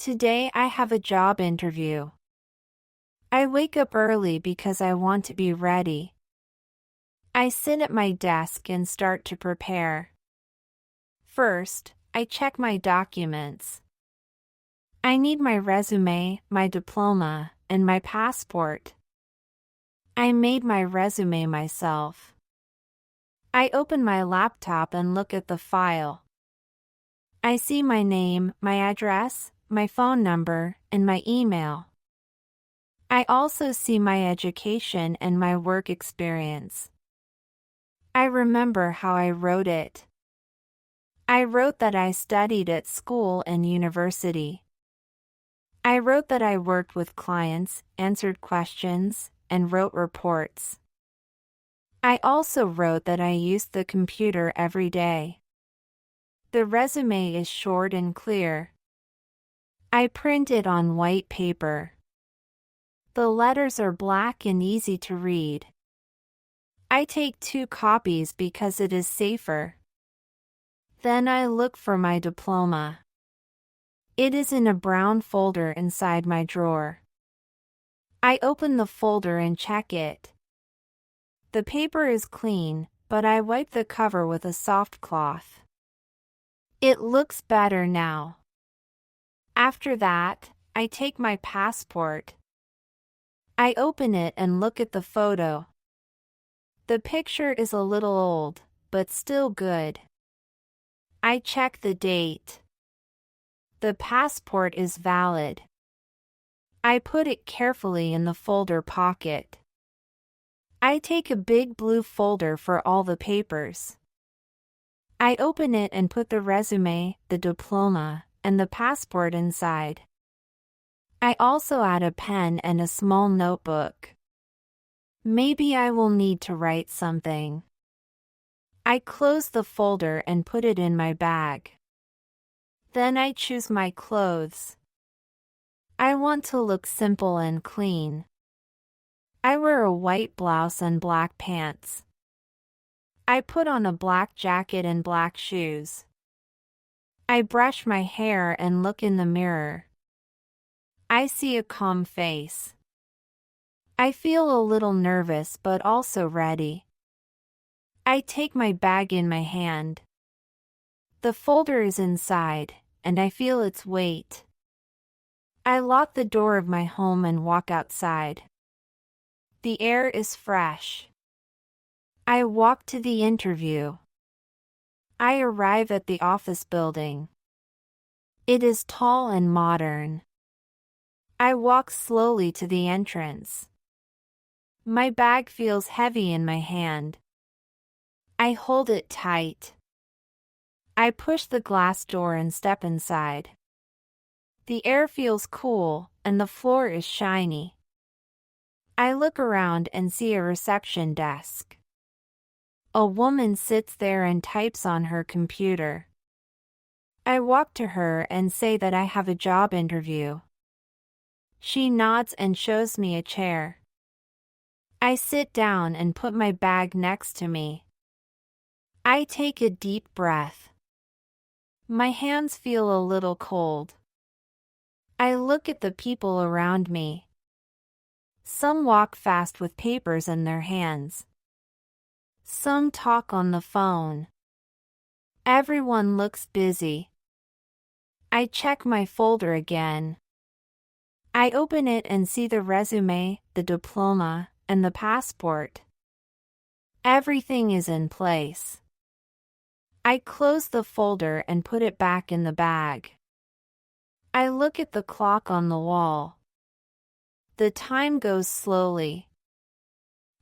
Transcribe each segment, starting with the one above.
Today I have a job interview. I wake up early because I want to be ready. I sit at my desk and start to prepare. First, I check my documents. I need my resume, my diploma, and my passport. I made my resume myself. I open my laptop and look at the file. I see my name, my address, my phone number, and my email. I also see my education and my work experience. I remember how I wrote it. I wrote that I studied at school and university. I wrote that I worked with clients, answered questions, and wrote reports. I also wrote that I used the computer every day. The resume is short and clear. I print it on white paper. The letters are black and easy to read. I take 2 copies because it is safer. Then I look for my diploma. It is in a brown folder inside my drawer. I open the folder and check it. The paper is clean, but I wipe the cover with a soft cloth. It looks better now. After that, I take my passport. I open it and look at the photo. The picture is a little old, but still good. I check the date. The passport is valid. I put it carefully in the folder pocket. I take a big blue folder for all the papers. I open it and put the resume, the diploma, and the passport inside. I also add a pen and a small notebook. Maybe I will need to write something. I close the folder and put it in my bag. Then I choose my clothes. I want to look simple and clean. I wear a white blouse and black pants. I put on a black jacket and black shoes. I brush my hair and look in the mirror. I see a calm face. I feel a little nervous but also ready. I take my bag in my hand. The folder is inside, and I feel its weight. I lock the door of my home and walk outside. The air is fresh. I walk to the interview. I arrive at the office building. It is tall and modern. I walk slowly to the entrance. My bag feels heavy in my hand. I hold it tight. I push the glass door and step inside. The air feels cool, and the floor is shiny. I look around and see a reception desk. A woman sits there and types on her computer. I walk to her and say that I have a job interview. She nods and shows me a chair. I sit down and put my bag next to me. I take a deep breath. My hands feel a little cold. I look at the people around me. Some walk fast with papers in their hands. Some talk on the phone. Everyone looks busy. I check my folder again. I open it and see the resume, the diploma, and the passport. Everything is in place. I close the folder and put it back in the bag. I look at the clock on the wall. The time goes slowly.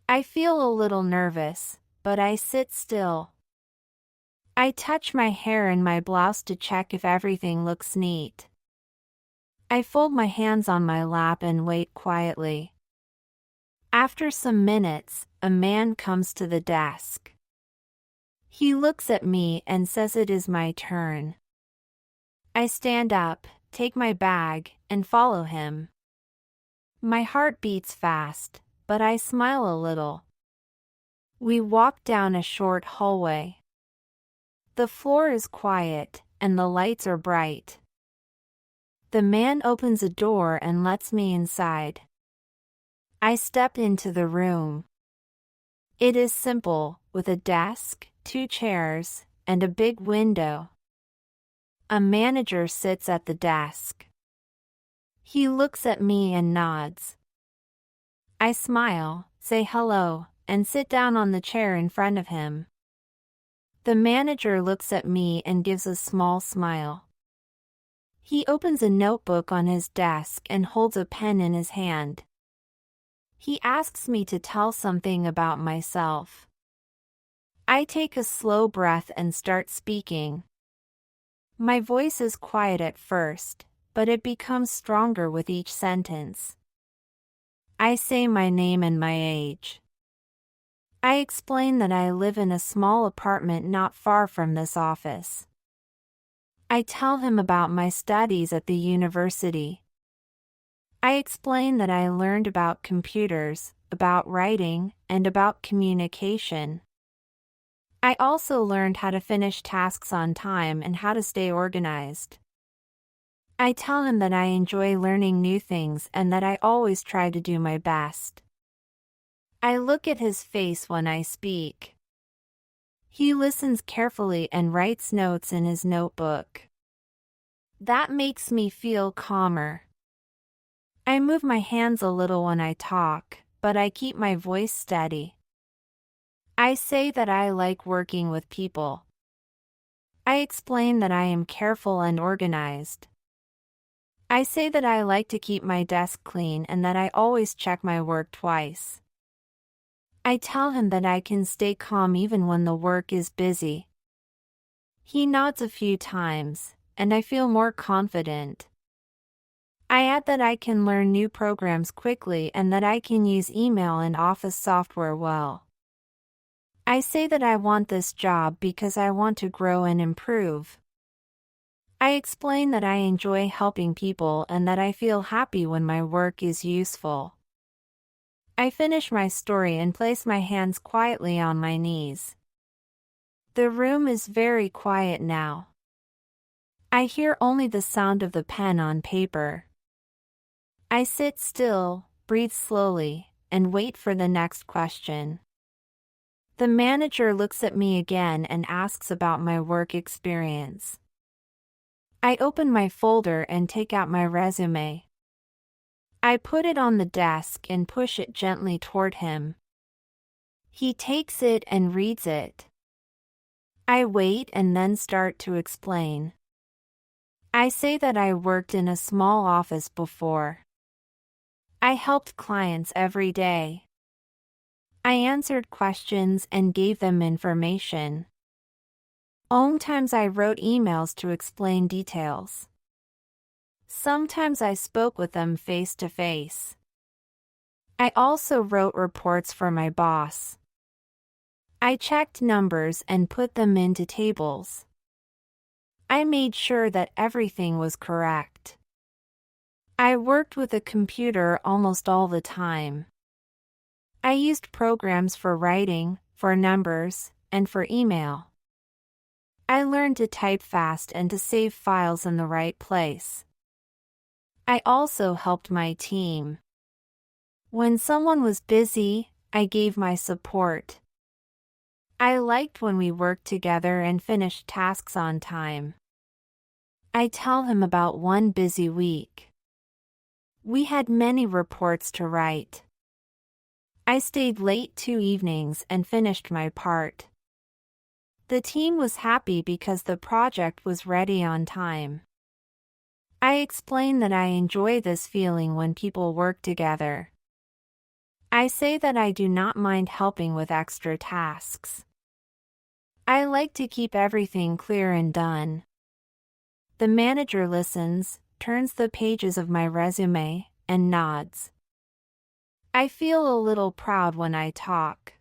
I feel a little nervous, but I sit still. I touch my hair and my blouse to check if everything looks neat. I fold my hands on my lap and wait quietly. After some minutes, a man comes to the desk. He looks at me and says it is my turn. I stand up, take my bag, and follow him. My heart beats fast, but I smile a little. We walk down a short hallway. The floor is quiet, and the lights are bright. The man opens a door and lets me inside. I step into the room. It is simple, with a desk, 2 chairs, and a big window. A manager sits at the desk. He looks at me and nods. I smile, say hello, and sit down on the chair in front of him. The manager looks at me and gives a small smile. He opens a notebook on his desk and holds a pen in his hand. He asks me to tell something about myself. I take a slow breath and start speaking. My voice is quiet at first, but it becomes stronger with each sentence. I say my name and my age. I explain that I live in a small apartment not far from this office. I tell him about my studies at the university. I explain that I learned about computers, about writing, and about communication. I also learned how to finish tasks on time and how to stay organized. I tell him that I enjoy learning new things and that I always try to do my best. I look at his face when I speak. He listens carefully and writes notes in his notebook. That makes me feel calmer. I move my hands a little when I talk, but I keep my voice steady. I say that I like working with people. I explain that I am careful and organized. I say that I like to keep my desk clean and that I always check my work twice. I tell him that I can stay calm even when the work is busy. He nods a few times, and I feel more confident. I add that I can learn new programs quickly and that I can use email and office software well. I say that I want this job because I want to grow and improve. I explain that I enjoy helping people and that I feel happy when my work is useful. I finish my story and place my hands quietly on my knees. The room is very quiet now. I hear only the sound of the pen on paper. I sit still, breathe slowly, and wait for the next question. The manager looks at me again and asks about my work experience. I open my folder and take out my resume. I put it on the desk and push it gently toward him. He takes it and reads it. I wait and then start to explain. I say that I worked in a small office before. I helped clients every day. I answered questions and gave them information. Sometimes I wrote emails to explain details. Sometimes I spoke with them face to face. I also wrote reports for my boss. I checked numbers and put them into tables. I made sure that everything was correct. I worked with a computer almost all the time. I used programs for writing, for numbers, and for email. I learned to type fast and to save files in the right place. I also helped my team. When someone was busy, I gave my support. I liked when we worked together and finished tasks on time. I tell him about one busy week. We had many reports to write. I stayed late 2 evenings and finished my part. The team was happy because the project was ready on time. I explain that I enjoy this feeling when people work together. I say that I do not mind helping with extra tasks. I like to keep everything clear and done. The manager listens, turns the pages of my resume, and nods. I feel a little proud when I talk.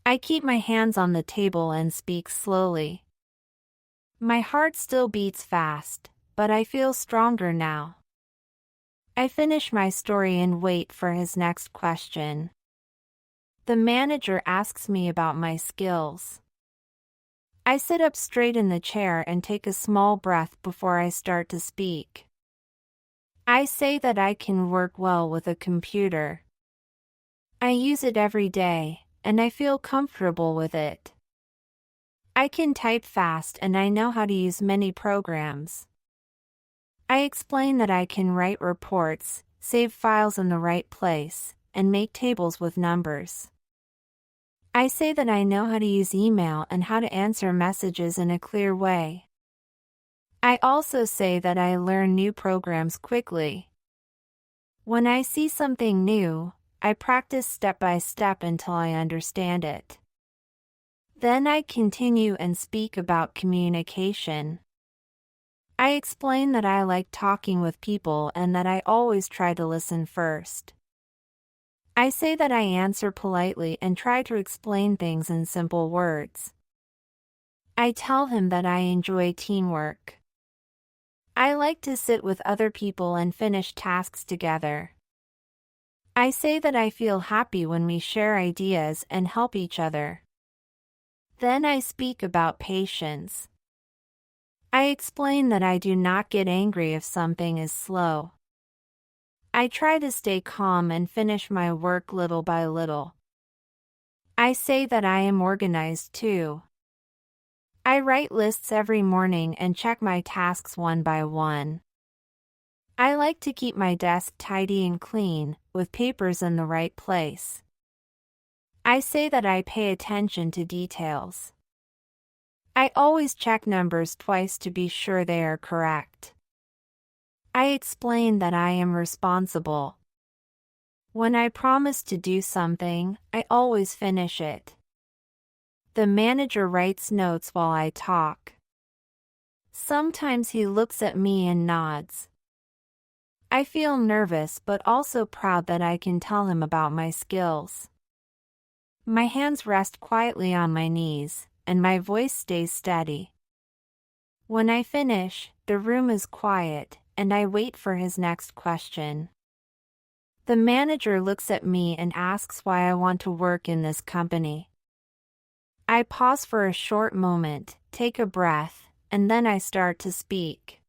I keep my hands on the table and speak slowly. My heart still beats fast, but I feel stronger now. I finish my story and wait for his next question. The manager asks me about my skills. I sit up straight in the chair and take a small breath before I start to speak. I say that I can work well with a computer. I use it every day, and I feel comfortable with it. I can type fast and I know how to use many programs. I explain that I can write reports, save files in the right place, and make tables with numbers. I say that I know how to use email and how to answer messages in a clear way. I also say that I learn new programs quickly. When I see something new, I practice step by step until I understand it. Then I continue and speak about communication. I explain that I like talking with people and that I always try to listen first. I say that I answer politely and try to explain things in simple words. I tell him that I enjoy teamwork. I like to sit with other people and finish tasks together. I say that I feel happy when we share ideas and help each other. Then I speak about patience. I explain that I do not get angry if something is slow. I try to stay calm and finish my work little by little. I say that I am organized too. I write lists every morning and check my tasks one by one. I like to keep my desk tidy and clean, with papers in the right place. I say that I pay attention to details. I always check numbers twice to be sure they are correct. I explain that I am responsible. When I promise to do something, I always finish it. The manager writes notes while I talk. Sometimes he looks at me and nods. I feel nervous but also proud that I can tell him about my skills. My hands rest quietly on my knees, and my voice stays steady. When I finish, the room is quiet, and I wait for his next question. The manager looks at me and asks why I want to work in this company. I pause for a short moment, take a breath, and then I start to speak.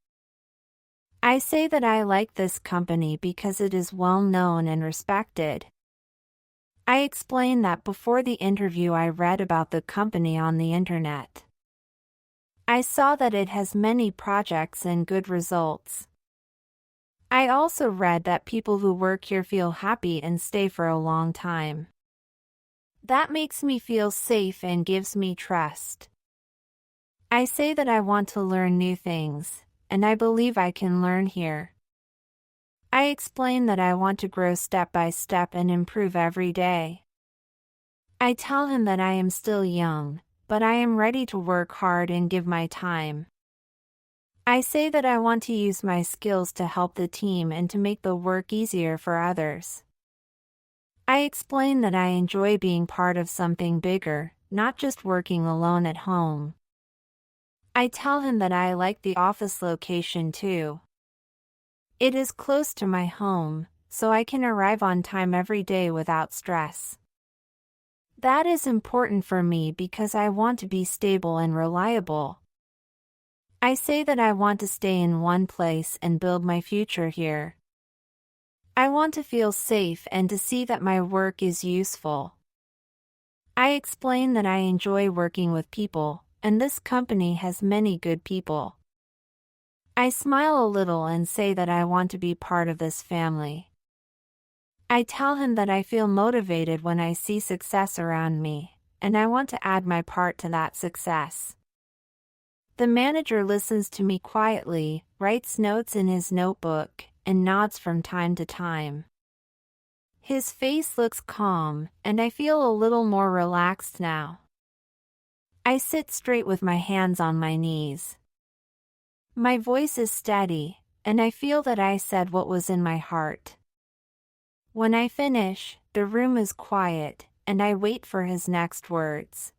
I say that I like this company because it is well known and respected. I explain that before the interview I read about the company on the internet. I saw that it has many projects and good results. I also read that people who work here feel happy and stay for a long time. That makes me feel safe and gives me trust. I say that I want to learn new things, and I believe I can learn here. I explain that I want to grow step by step and improve every day. I tell him that I am still young, but I am ready to work hard and give my time. I say that I want to use my skills to help the team and to make the work easier for others. I explain that I enjoy being part of something bigger, not just working alone at home. I tell him that I like the office location too. It is close to my home, so I can arrive on time every day without stress. That is important for me because I want to be stable and reliable. I say that I want to stay in one place and build my future here. I want to feel safe and to see that my work is useful. I explain that I enjoy working with people, and this company has many good people. I smile a little and say that I want to be part of this family. I tell him that I feel motivated when I see success around me, and I want to add my part to that success. The manager listens to me quietly, writes notes in his notebook, and nods from time to time. His face looks calm, and I feel a little more relaxed now. I sit straight with my hands on my knees. My voice is steady, and I feel that I said what was in my heart. When I finish, the room is quiet, and I wait for his next words.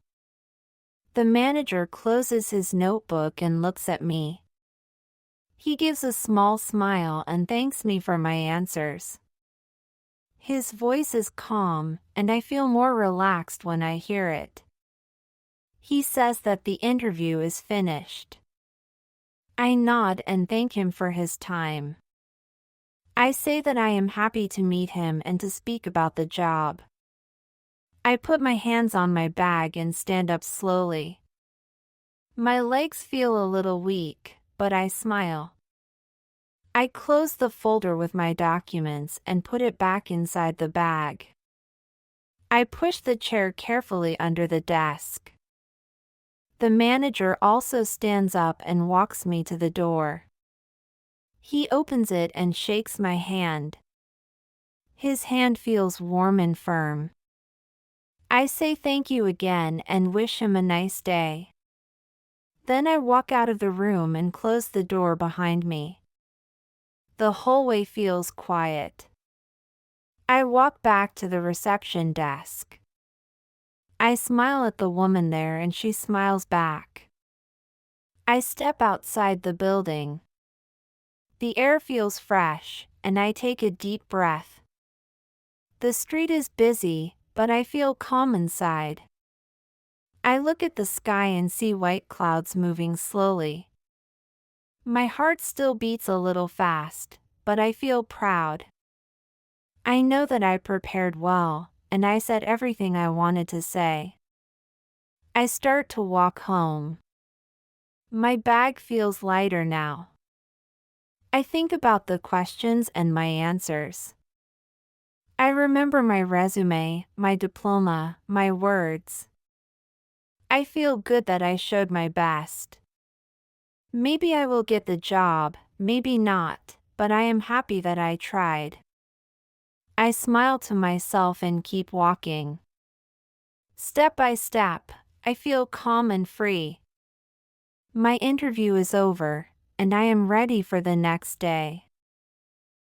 The manager closes his notebook and looks at me. He gives a small smile and thanks me for my answers. His voice is calm, and I feel more relaxed when I hear it. He says that the interview is finished. I nod and thank him for his time. I say that I am happy to meet him and to speak about the job. I put my hands on my bag and stand up slowly. My legs feel a little weak, but I smile. I close the folder with my documents and put it back inside the bag. I push the chair carefully under the desk. The manager also stands up and walks me to the door. He opens it and shakes my hand. His hand feels warm and firm. I say thank you again and wish him a nice day. Then I walk out of the room and close the door behind me. The hallway feels quiet. I walk back to the reception desk. I smile at the woman there and she smiles back. I step outside the building. The air feels fresh, and I take a deep breath. The street is busy, but I feel calm inside. I look at the sky and see white clouds moving slowly. My heart still beats a little fast, but I feel proud. I know that I prepared well, and I said everything I wanted to say. I start to walk home. My bag feels lighter now. I think about the questions and my answers. I remember my resume, my diploma, my words. I feel good that I showed my best. Maybe I will get the job, maybe not, but I am happy that I tried. I smile to myself and keep walking. Step by step, I feel calm and free. My interview is over, and I am ready for the next day.